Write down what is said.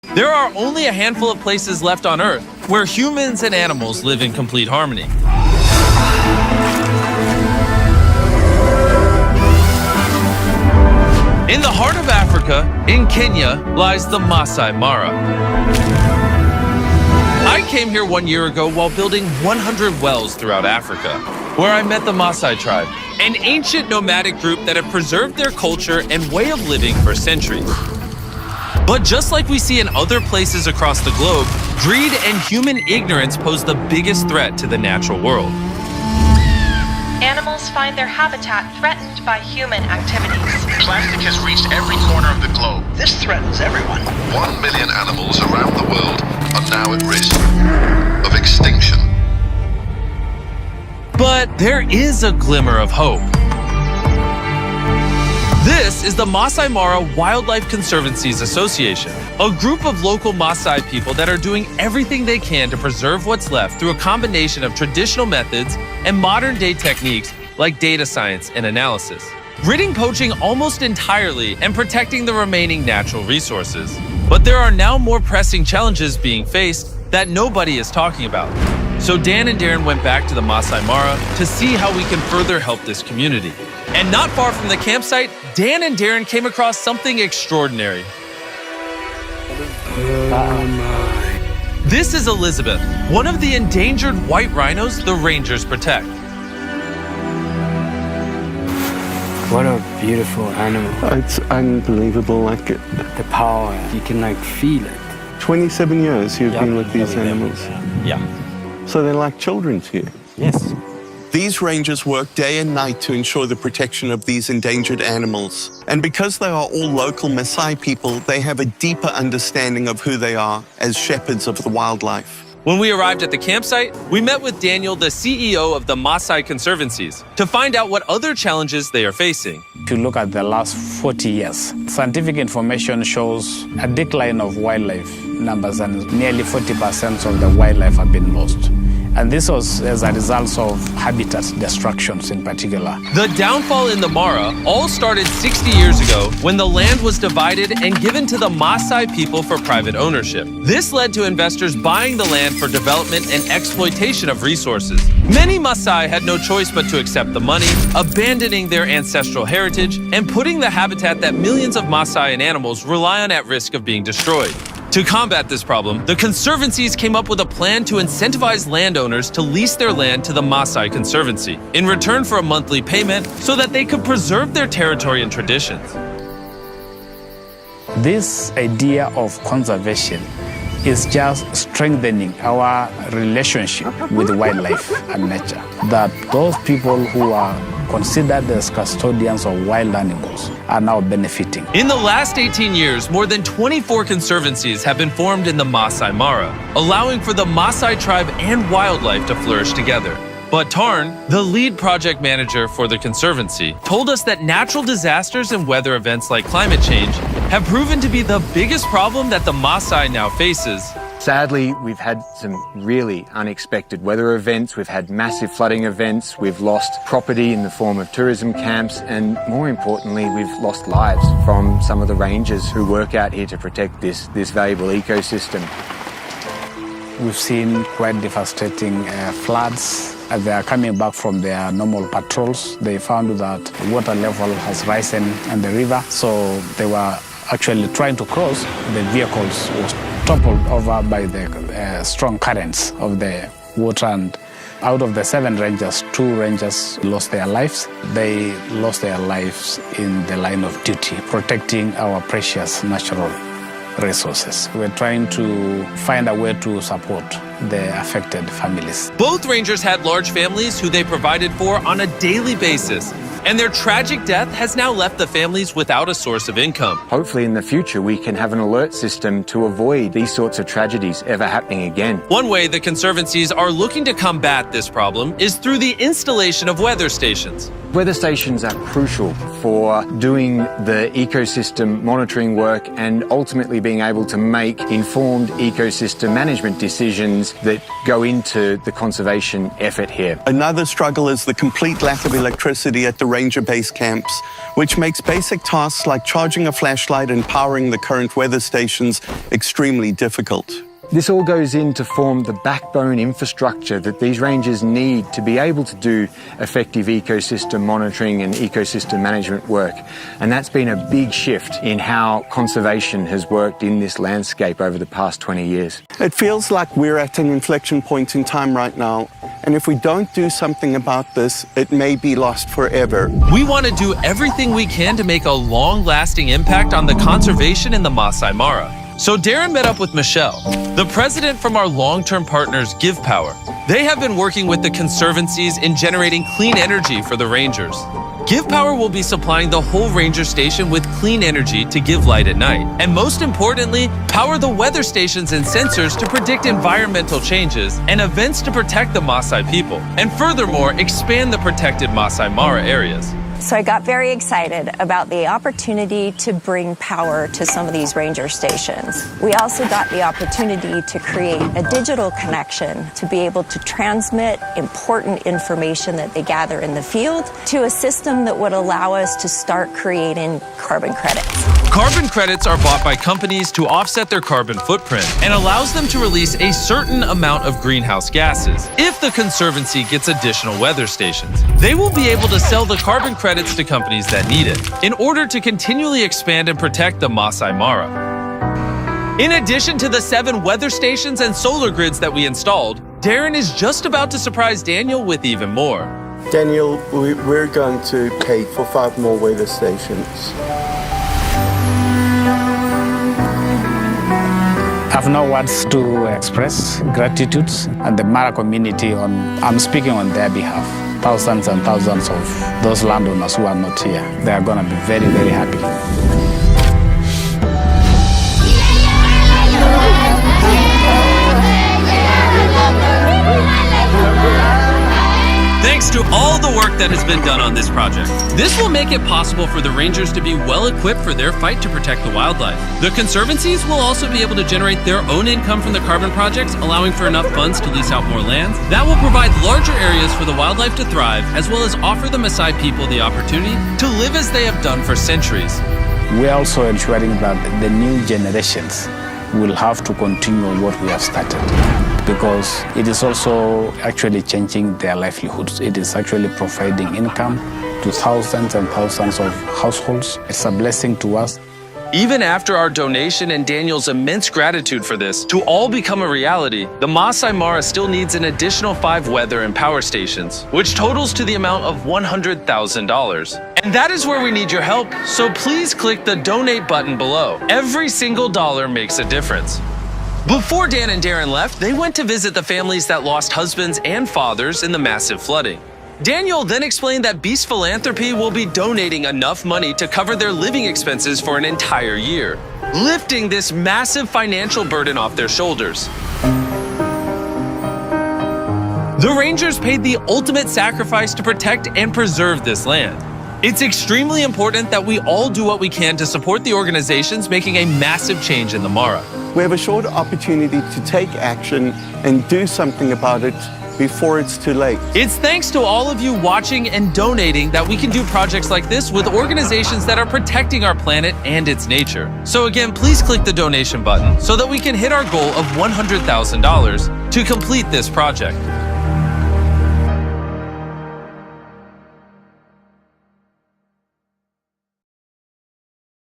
There are only a handful of places left on Earth where humans and animals live in complete harmony. In the heart of Africa, in Kenya, lies the Masai Mara. I came here 1 year ago while building 100 wells throughout Africa, where I met the Maasai tribe, an ancient nomadic group that have preserved their culture and way of living for centuries. But just like we see in other places across the globe, greed and human ignorance pose the biggest threat to the natural world. Animals find their habitat threatened by human activities. Plastic has reached every corner of the globe. This threatens everyone. 1 million animals around the world are now at risk of extinction. But there is a glimmer of hope. This is the Masai Mara Wildlife Conservancies Association, a group of local Maasai people that are doing everything they can to preserve what's left through a combination of traditional methods and modern-day techniques like data science and analysis, ridding poaching almost entirely and protecting the remaining natural resources. But there are now more pressing challenges being faced that nobody is talking about. So Dan and Darren went back to the Masai Mara to see how we can further help this community. And not far from the campsite, Dan and Darren came across something extraordinary. This is Elizabeth, one of the endangered white rhinos the rangers protect. What a beautiful animal. It's unbelievable, The power, you can feel it. 27 years you've been with these animals. Yeah. So they're like children to you. Yes. These rangers work day and night to ensure the protection of these endangered animals. And because they are all local Maasai people, they have a deeper understanding of who they are as shepherds of the wildlife. When we arrived at the campsite, we met with Daniel, the CEO of the Maasai Conservancies, to find out what other challenges they are facing. If you look at the last 40 years, scientific information shows a decline of wildlife numbers, and nearly 40% of the wildlife have been lost. And this was as a result of habitat destructions in particular. The downfall in the Mara all started 60 years ago when the land was divided and given to the Maasai people for private ownership. This led to investors buying the land for development and exploitation of resources. Many Maasai had no choice but to accept the money, abandoning their ancestral heritage and putting the habitat that millions of Maasai and animals rely on at risk of being destroyed. To combat this problem, the Conservancies came up with a plan to incentivize landowners to lease their land to the Maasai Conservancy in return for a monthly payment so that they could preserve their territory and traditions. This idea of conservation is just strengthening our relationship with wildlife and nature. That those people who are considered as custodians of wild animals are now benefiting. In the last 18 years, more than 24 conservancies have been formed in the Masai Mara, allowing for the Maasai tribe and wildlife to flourish together. But Tarn, the lead project manager for the Conservancy, told us that natural disasters and weather events like climate change have proven to be the biggest problem that the Maasai now faces. Sadly, we've had some really unexpected weather events. We've had massive flooding events. We've lost property in the form of tourism camps. And more importantly, we've lost lives from some of the rangers who work out here to protect this valuable ecosystem. We've seen quite devastating floods. As they are coming back from their normal patrols, they found that the water level has risen in the river. So they were actually trying to cross. The vehicles was toppled over by the strong currents of the water, and out of the 7 rangers, 2 rangers lost their lives. They lost their lives in the line of duty, protecting our precious natural resources. We're trying to find a way to support the affected families. Both rangers had large families who they provided for on a daily basis, and their tragic death has now left the families without a source of income. Hopefully in the future we can have an alert system to avoid these sorts of tragedies ever happening again. One way the Conservancies are looking to combat this problem is through the installation of weather stations. Weather stations are crucial for doing the ecosystem monitoring work and ultimately being able to make informed ecosystem management decisions that go into the conservation effort here. Another struggle is the complete lack of electricity at the ranger base camps, which makes basic tasks like charging a flashlight and powering the current weather stations extremely difficult. This all goes in to form the backbone infrastructure that these rangers need to be able to do effective ecosystem monitoring and ecosystem management work. And that's been a big shift in how conservation has worked in this landscape over the past 20 years. It feels like we're at an inflection point in time right now, and if we don't do something about this, it may be lost forever. We want to do everything we can to make a long-lasting impact on the conservation in the Masai Mara. So Darren met up with Michelle, the president from our long-term partners Give Power. They have been working with the conservancies in generating clean energy for the rangers. Give Power will be supplying the whole ranger station with clean energy to give light at night. And most importantly, power the weather stations and sensors to predict environmental changes and events to protect the Maasai people. And furthermore, expand the protected Masai Mara areas. So I got very excited about the opportunity to bring power to some of these ranger stations. We also got the opportunity to create a digital connection to be able to transmit important information that they gather in the field to a system that would allow us to start creating carbon credits. Carbon credits are bought by companies to offset their carbon footprint and allows them to release a certain amount of greenhouse gases. If the Conservancy gets additional weather stations, they will be able to sell the carbon credits to companies that need it in order to continually expand and protect the Masai Mara. In addition to the 7 weather stations and solar grids that we installed, Darren is just about to surprise Daniel with even more. Daniel, we're going to pay for 5 more weather stations. I have no words to express gratitude and the Mara community I'm speaking on their behalf. Thousands and thousands of those landowners who are not here, they are going to be very, very happy. Thanks to all the work that has been done on this project. This will make it possible for the rangers to be well equipped for their fight to protect the wildlife. The conservancies will also be able to generate their own income from the carbon projects, allowing for enough funds to lease out more lands. That will provide larger areas for the wildlife to thrive, as well as offer the Maasai people the opportunity to live as they have done for centuries. We're also ensuring that the new generations will have to continue what we have started, because it is also actually changing their livelihoods. It is actually providing income to thousands and thousands of households. It's a blessing to us. Even after our donation and Daniel's immense gratitude for this to all become a reality, the Masai Mara still needs an additional 5 weather and power stations, which totals to the amount of $100,000. And that is where we need your help, so please click the donate button below. Every single dollar makes a difference. Before Dan and Darren left, they went to visit the families that lost husbands and fathers in the massive flooding. Daniel then explained that Beast Philanthropy will be donating enough money to cover their living expenses for an entire year, lifting this massive financial burden off their shoulders. The Rangers paid the ultimate sacrifice to protect and preserve this land. It's extremely important that we all do what we can to support the organizations making a massive change in the Mara. We have a short opportunity to take action and do something about it before it's too late. It's thanks to all of you watching and donating that we can do projects like this with organizations that are protecting our planet and its nature. So again, please click the donation button so that we can hit our goal of $100,000 to complete this project.